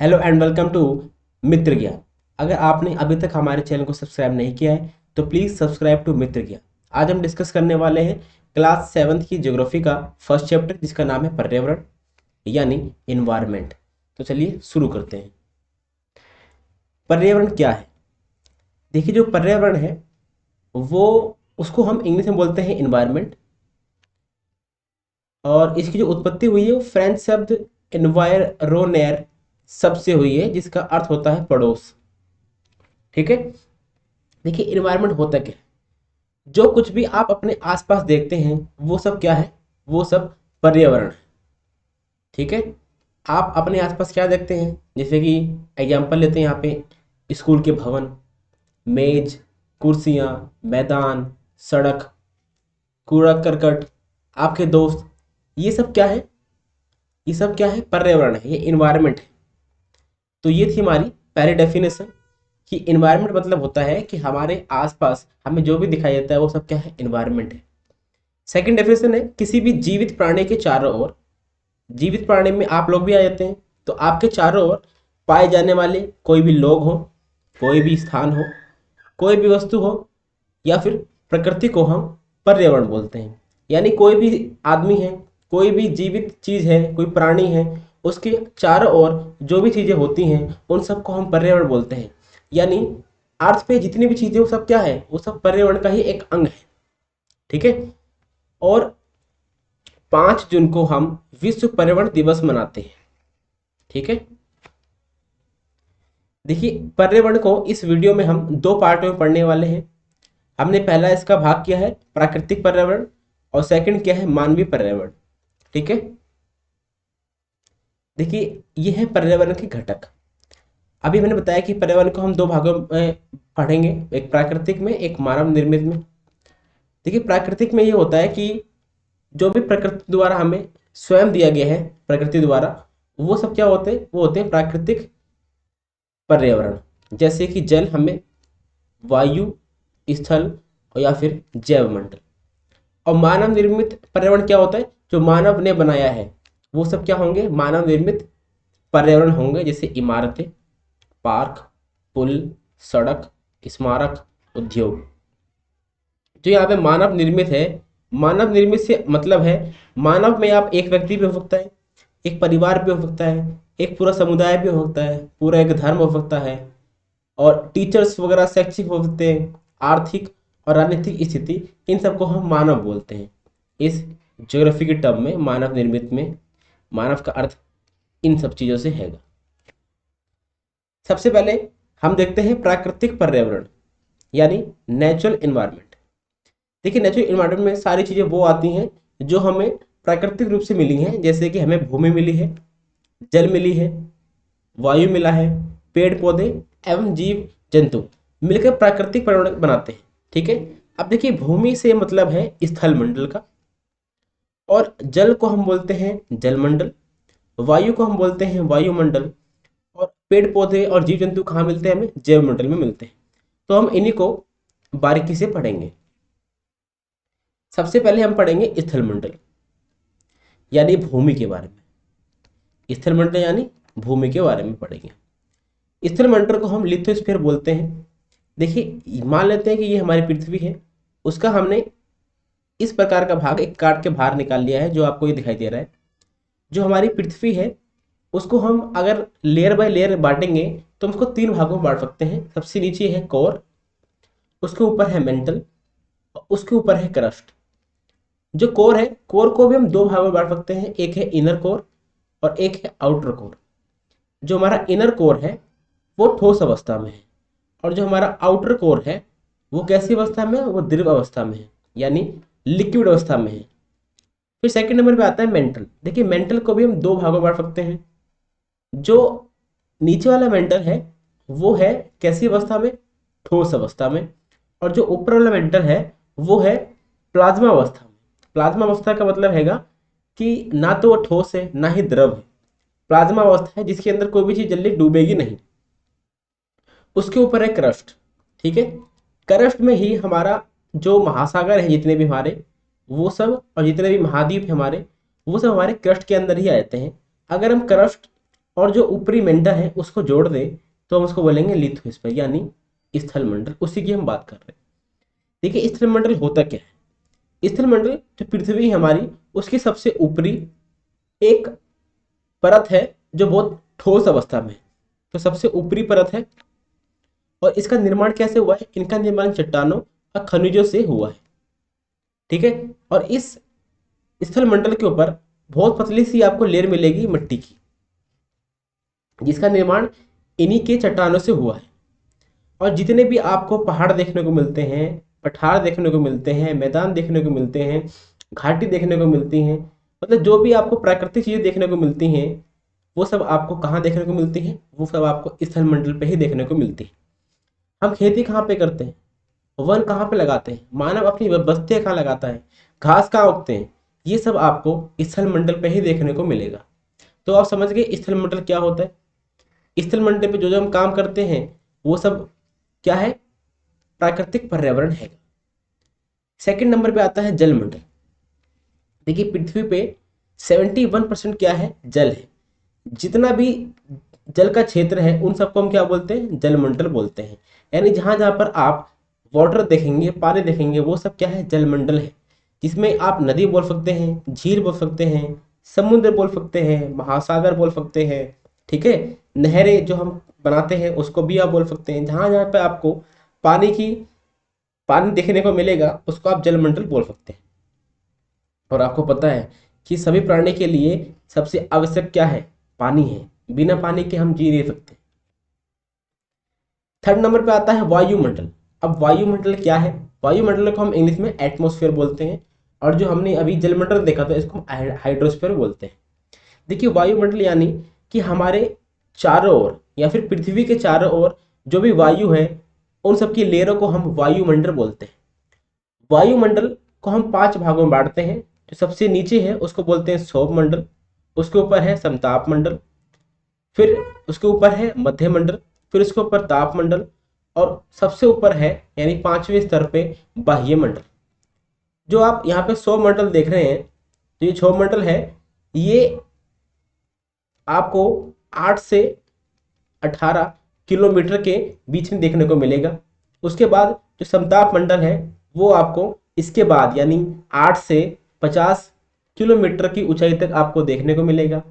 Hello and welcome to मित्र ज्ञान। अगर आपने अभी तक हमारे चैनल को सब्सक्राइब नहीं किया है तो प्लीज़ सब्सक्राइब टू मित्र ज्ञान। आज हम डिस्कस करने वाले हैं क्लास 7th की ज्योग्राफी का फर्स्ट चैप्टर जिसका नाम है पर्यावरण यानी इन्वायरमेंट। तो चलिए शुरू करते हैं। पर्यावरण क्या है? देखिए, जो पर्यावरण है वो उसको हम इंग्लिश में बोलते हैं इन्वायरमेंट, और इसकी जो उत्पत्ति हुई है वो फ्रेंच शब्द एनवायरोनेर शब्द से हुई है जिसका अर्थ होता है पड़ोस। ठीक है। देखिए, इन्वायरमेंट होता क्या है? जो कुछ भी आप अपने आसपास देखते हैं वो सब क्या है? वो सब पर्यावरण है। ठीक है। आप अपने आसपास क्या देखते हैं? जैसे कि एग्जांपल लेते हैं यहाँ पे, स्कूल के भवन, मेज, कुर्सियाँ, मैदान, सड़क, कूड़ा करकट, आपके दोस्त, ये सब क्या है? ये सब क्या है? पर्यावरण है, ये इन्वायरमेंट है। तो ये थी हमारी पहली डेफिनेशन कि इन्वायरमेंट मतलब होता है कि हमारे आसपास हमें जो भी दिखाई देता है वो सब क्या है? इन्वायरमेंट है। सेकंड डेफिनेशन है किसी भी जीवित प्राणी के चारों ओर, जीवित प्राणी में आप लोग भी आ जाते हैं, तो आपके चारों ओर पाए जाने वाले कोई भी लोग हो, कोई भी स्थान हो, कोई भी वस्तु हो, या फिर प्रकृति को हम पर्यावरण बोलते हैं। यानी कोई भी आदमी है, कोई भी जीवित चीज है, कोई प्राणी है, उसके चारों ओर जो भी चीजें होती हैं उन सबको हम पर्यावरण बोलते हैं। यानी अर्थ पे जितनी भी चीजें वो सब क्या है? वो सब पर्यावरण का ही एक अंग है। ठीक है। और 5 जून को हम विश्व पर्यावरण दिवस मनाते हैं। ठीक है। देखिए, पर्यावरण को इस वीडियो में हम दो पार्ट में पढ़ने वाले हैं। हमने पहला इसका भाग किया है प्राकृतिक पर्यावरण, और सेकंड किया है मानवीय पर्यावरण। ठीक है। देखिए, ये है पर्यावरण के घटक। अभी मैंने बताया कि पर्यावरण को हम दो भागों में पढ़ेंगे, एक प्राकृतिक में, एक मानव निर्मित में। देखिए, प्राकृतिक में ये होता है कि जो भी प्रकृति द्वारा हमें स्वयं दिया गया है, प्रकृति द्वारा, वो सब क्या होते हैं? वो होते हैं प्राकृतिक पर्यावरण। जैसे कि जल हमें, वायु, स्थल, और या फिर जैव मंडल। और मानव निर्मित पर्यावरण क्या होता है? जो मानव ने बनाया है वो सब क्या होंगे? मानव निर्मित पर्यावरण होंगे, जैसे इमारतें, पार्क, पुल, सड़क, स्मारक, उद्योग। जो यहाँ पे मानव निर्मित है, मानव निर्मित से मतलब है मानव में आप एक व्यक्ति भी हो सकता है, एक परिवार भी हो सकता है, एक पूरा समुदाय भी हो सकता है, पूरा एक धर्म हो सकता है, और टीचर्स वगैरह शैक्षिक हो सकते हैं, आर्थिक और राजनीतिक स्थिति, इन सबको हम मानव बोलते हैं। इस ज्योग्राफी के टर्म में मानव निर्मित में मानव का अर्थ इन सब चीज़ों से है। सबसे पहले हम देखते हैं प्राकृतिक पर्यावरण यानी नेचुरल इन्वायरमेंट। देखिए, नेचुरल इन्वायरमेंट में सारी चीज़ें वो आती हैं जो हमें प्राकृतिक रूप से मिली हैं। जैसे कि हमें भूमि मिली है, जल मिली है, वायु मिला है, पेड़ पौधे एवं जीव जंतु मिलकर प्राकृतिक पर्यावरण बनाते हैं। ठीक है। अब देखिए, भूमि से मतलब है स्थल मंडल का, और जल को हम बोलते हैं जलमंडल, वायु को हम बोलते हैं वायुमंडल, और पेड़ पौधे और जीव जंतु कहाँ मिलते हैं? हमें जैव मंडल में मिलते हैं। तो हम इन्हीं को बारीकी से पढ़ेंगे। सबसे पहले हम पढ़ेंगे स्थल मंडल यानी भूमि के बारे में। स्थल मंडल यानी भूमि के बारे में पढ़ेंगे। स्थल मंडल को हम लिथोस्फीयर बोलते हैं। देखिए, मान लेते हैं कि ये हमारी पृथ्वी है, उसका हमने इस प्रकार का भाग एक काट के बाहर निकाल लिया है, जो आपको ये दिखाई दे रहा है। जो हमारी पृथ्वी है उसको हम अगर लेयर बाय लेयर बांटेंगे तो हम उसको 3 भागों में बांट सकते हैं। सबसे नीचे है कोर, उसके ऊपर है मेंटल, और उसके ऊपर है क्रस्ट। जो कोर है, कोर को भी हम 2 भागों में बांट सकते हैं, एक है इनर कोर और एक है आउटर कोर। जो हमारा इनर कोर है वो ठोस अवस्था में है, और जो हमारा आउटर कोर है वो कैसी अवस्था में है? वो द्रव अवस्था में है, यानी लिक्विड अवस्था में है। फिर सेकंड नंबर पे आता है मेंटल। देखिए, मेंटल को भी हम 2 भागों में बांट सकते हैं। जो नीचे वाला मेंटल है वो है कैसी अवस्था में? ठोस अवस्था में। और जो ऊपर वाला मेंटल है वो है प्लाज्मा अवस्था में। प्लाज्मा अवस्था का मतलब हैगा कि ना तो वो ठोस है ना ही द्रव है, प्लाज्मा अवस्था है जिसके अंदर कोई भी चीज जल्दी डूबेगी नहीं। उसके ऊपर है क्रस्ट। ठीक है। क्रस्ट में ही हमारा जो महासागर है, जितने भी हमारे, वो सब, और जितने भी महाद्वीप है हमारे, वो सब हमारे क्रस्ट के अंदर ही आ जाते हैं। अगर हम क्रस्ट और जो ऊपरी मेंटर है उसको जोड़ दे तो हम उसको बोलेंगे लिथोस्फीयर यानी स्थल मंडल, उसी की हम बात कर रहे हैं। देखिए स्थल मंडल होता क्या है। स्थल मंडल जो पृथ्वी है हमारी उसकी सबसे ऊपरी एक परत है जो बहुत ठोस अवस्था में है, तो सबसे ऊपरी परत है। और इसका निर्माण कैसे हुआ है, इनका निर्माण चट्टानों और खनिजों से हुआ है। ठीक है, और इस स्थल मंडल के ऊपर बहुत पतली सी आपको लेयर मिलेगी मिट्टी की, जिसका निर्माण इन्हीं के चट्टानों से हुआ है। और जितने भी आपको पहाड़ देखने को मिलते हैं, पठार देखने को मिलते हैं, मैदान देखने को मिलते हैं, घाटी देखने को मिलती हैं, मतलब जो भी आपको प्राकृतिक चीजें देखने को मिलती हैं वो सब आपको कहाँ देखने को मिलती हैं, वो सब आपको स्थल मंडल पे ही देखने को मिलती है। हम खेती कहाँ पे करते हैं, वन कहाँ पे लगाते हैं, मानव अपनी बस्तियां कहाँ लगाता है, घास कहाँ उगते हैं, ये सब आपको स्थल मंडल पे ही देखने को मिलेगा। तो आप समझ गए स्थल मंडल क्या होता है। स्थल मंडल पे जो जो हम काम करते हैं वो सब क्या है, प्राकृतिक पर्यावरण है। सेकंड नंबर पे आता है जल मंडल। देखिए पृथ्वी पे 71% क्या है, जल है। जितना भी जल का क्षेत्र है उन सबको हम क्या बोलते हैं, जल मंडल बोलते हैं। यानी जहां जहां पर आप वाटर देखेंगे, पानी देखेंगे, वो सब क्या है, जल मंडल है। जिसमें आप नदी बोल सकते हैं, झील बोल सकते हैं, समुद्र बोल सकते हैं, महासागर बोल सकते हैं। ठीक है, नहरें जो हम बनाते हैं उसको भी आप बोल सकते हैं। जहां जहां पे आपको पानी की पानी देखने को मिलेगा उसको आप जलमंडल बोल सकते हैं। और आपको पता है कि सभी प्राणी के लिए सबसे आवश्यक क्या है, पानी है। बिना पानी के हम जी नहीं सकते। थर्ड नंबर पे आता है वायुमंडल। अब वायुमंडल क्या है, वायुमंडल को हम इंग्लिश में एटमॉस्फेयर बोलते हैं, और जो हमने अभी जलमंडल देखा था इसको हम हाइड्रोस्फीयर बोलते हैं। देखिए वायुमंडल यानी कि हमारे चारों ओर या फिर पृथ्वी के चारों ओर जो भी वायु है उन सबकी लेयरों को हम वायुमंडल बोलते हैं। वायुमंडल को हम 5 भागों में बांटते हैं। जो सबसे नीचे है उसको बोलते हैं सौर मंडल, उसके ऊपर है समताप मंडल, फिर उसके ऊपर है मध्य मंडल, फिर उसके ऊपर ताप मंडल, और सबसे ऊपर है यानी 5वें स्तर पे बाह्य मंडल। जो आप यहाँ पे सौर मंडल देख रहे हैं, तो ये सौर मंडल है, ये आपको 8 से 18 किलोमीटर के बीच में देखने को मिलेगा। उसके बाद जो समताप मंडल है वो आपको इसके बाद यानी 8 से 50 किलोमीटर की ऊंचाई तक आपको देखने को मिलेगा।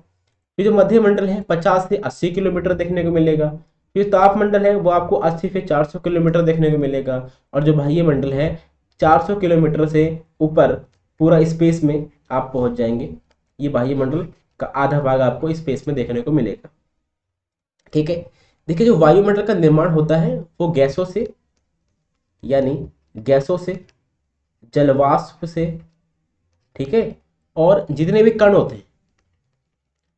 ये जो मध्य मंडल है 50 से 80 किलोमीटर देखने को मिलेगा। ये ताप मंडल है वो आपको 80 से 400 किलोमीटर देखने को मिलेगा। और जो बाह्य मंडल है 400 किलोमीटर से ऊपर पूरा स्पेस में आप पहुंच जाएंगे। ये बाह्य मंडल का आधा भाग आपको स्पेस में देखने को मिलेगा। ठीक है, देखिए जो वायुमंडल का निर्माण होता है वो गैसों से, यानी गैसों से, जलवाष्प से, ठीक है, और जितने भी कण होते हैं,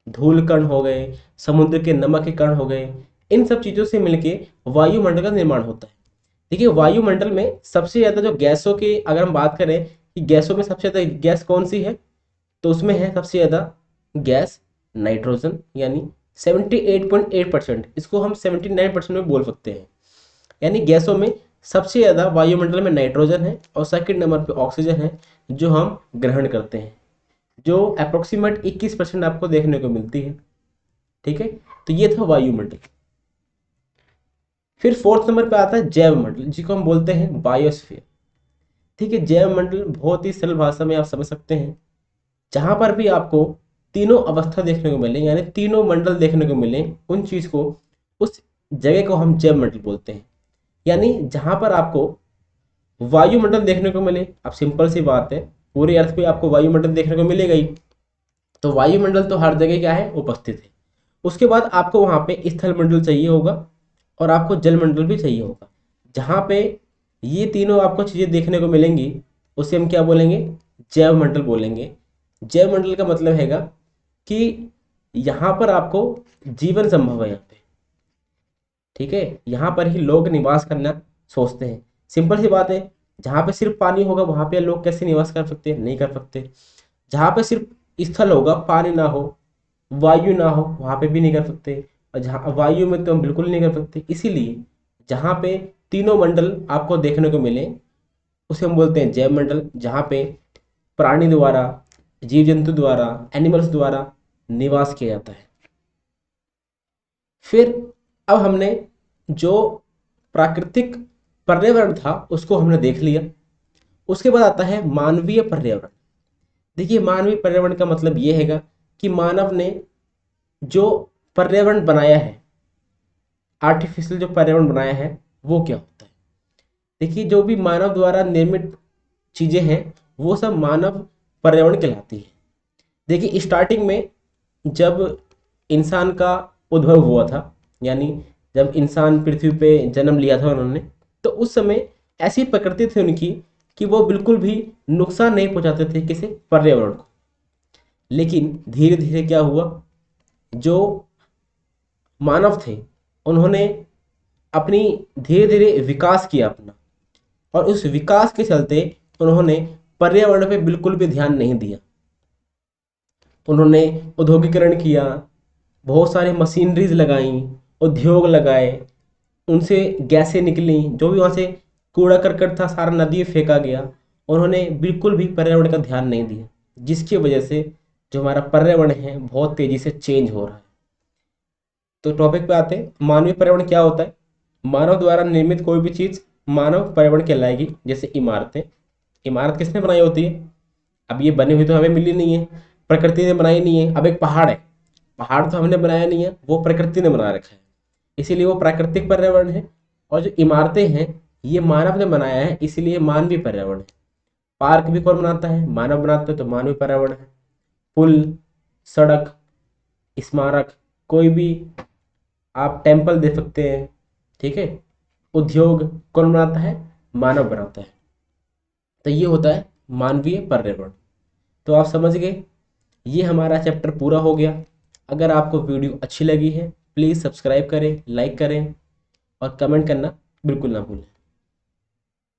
धूल कण हो गए, समुद्र के नमक के कण हो गए, इन सब चीजों से मिलके वायुमंडल का निर्माण होता है। देखिए वायुमंडल में सबसे ज्यादा जो गैसों की अगर हम बात करें कि गैसों में सबसे ज्यादा गैस कौन सी है, तो उसमें है सबसे ज्यादा गैस नाइट्रोजन, यानी 78.8%, इसको हम 79% में बोल सकते हैं। यानी गैसों में सबसे ज़्यादा वायुमंडल में नाइट्रोजन है और सेकंड नंबर पे ऑक्सीजन है जो हम ग्रहण करते हैं, जो अप्रोक्सीमेट 21% आपको देखने को मिलती है। ठीक है, तो ये था वायुमंडल। फिर फोर्थ नंबर पे आता है जैव मंडल, जिसको हम बोलते हैं बायोस्फीयर। ठीक है, जैव मंडल बहुत ही सरल भाषा में आप समझ सकते हैं, जहां पर भी आपको तीनों अवस्था देखने को मिले यानी तीनों मंडल देखने को मिले, उन चीज को, उस जगह को हम जैव मंडल बोलते हैं। यानी जहां पर आपको वायुमंडल देखने को मिले, अब सिंपल सी बात है, पूरे अर्थ पे आपको वायुमंडल देखने को मिलेगा ही, तो वायुमंडल तो हर जगह क्या है, उपस्थित है। उसके बाद आपको वहां पे स्थल मंडल चाहिए होगा और आपको जलमंडल भी चाहिए होगा। जहां पे ये तीनों आपको चीजें देखने को मिलेंगी उसे हम क्या बोलेंगे, जैव मंडल बोलेंगे। जैव मंडल का मतलब हैगा कि यहाँ पर आपको जीवन संभव है यहाँ पे। ठीक है, यहाँ पर ही लोग निवास करना सोचते हैं। सिंपल सी बात है, जहाँ पे सिर्फ पानी होगा वहां पे लोग कैसे निवास कर सकते हैं, नहीं कर सकते। जहाँ पे सिर्फ स्थल होगा, पानी ना हो, वायु ना हो, वहां पे भी नहीं कर सकते। और जहाँ वायु में तो हम बिल्कुल नहीं कर सकते। इसीलिए जहाँ पे तीनों मंडल आपको देखने को मिले उसे हम बोलते हैं जैव मंडल, जहाँ पे प्राणी द्वारा, जीव जंतु द्वारा, एनिमल्स द्वारा निवास किया जाता है। फिर अब हमने जो प्राकृतिक पर्यावरण था उसको हमने देख लिया। उसके बाद आता है मानवीय पर्यावरण। देखिए, मानवीय पर्यावरण का मतलब ये हैगा कि मानव ने जो पर्यावरण बनाया है, आर्टिफिशियल जो पर्यावरण बनाया है, वो क्या होता है। देखिए, जो भी मानव द्वारा निर्मित चीजें हैं वो सब मानव पर्यावरण कहलाती है। देखिए, स्टार्टिंग में जब इंसान का उद्भव हुआ था, यानी जब इंसान पृथ्वी पे जन्म लिया था उन्होंने, तो उस समय ऐसी प्रकृति थी उनकी कि वो बिल्कुल भी नुकसान नहीं पहुंचाते थे किसी पर्यावरण को। लेकिन धीरे धीरे क्या हुआ, जो मानव थे उन्होंने अपनी धीरे धीरे विकास किया अपना, और उस विकास के चलते उन्होंने पर्यावरण पे बिल्कुल भी ध्यान नहीं दिया। उन्होंने औद्योगिकरण किया, बहुत सारी मशीनरीज लगाई, उद्योग लगाए, उनसे गैसें निकली, जो भी वहाँ से कूड़ा करकट था सारा नदी में फेंका गया। उन्होंने बिल्कुल भी पर्यावरण का ध्यान नहीं दिया, जिसकी वजह से जो हमारा पर्यावरण है बहुत तेजी से चेंज हो रहा है। तो टॉपिक पे आते हैं, मानवीय पर्यावरण क्या होता है। मानव द्वारा निर्मित कोई भी चीज मानव पर्यावरण कहलाएगी। जैसे इमारतें, इमारत किसने बनाई होती है, अब ये बनी हुई तो हमें मिली नहीं है, प्रकृति ने बनाई नहीं है। अब एक पहाड़ है, पहाड़ तो हमने बनाया नहीं है, वो प्रकृति ने बना रखा है, इसीलिए वो प्राकृतिक पर्यावरण है। और जो इमारतें हैं ये मानव ने बनाया है, इसीलिए मानवीय पर्यावरण है। पार्क भी कौन बनाता है, मानव बनाता है, तो मानवीय पर्यावरण है। पुल, सड़क, स्मारक, कोई भी आप टेम्पल दे सकते हैं, ठीक है। उद्योग कौन बनाता है, मानव बनाता है। तो ये होता है मानवीय पर्यावरण। तो आप समझ गए, ये हमारा चैप्टर पूरा हो गया। अगर आपको वीडियो अच्छी लगी है प्लीज़ सब्सक्राइब करें, लाइक करें और कमेंट करना बिल्कुल ना भूलें।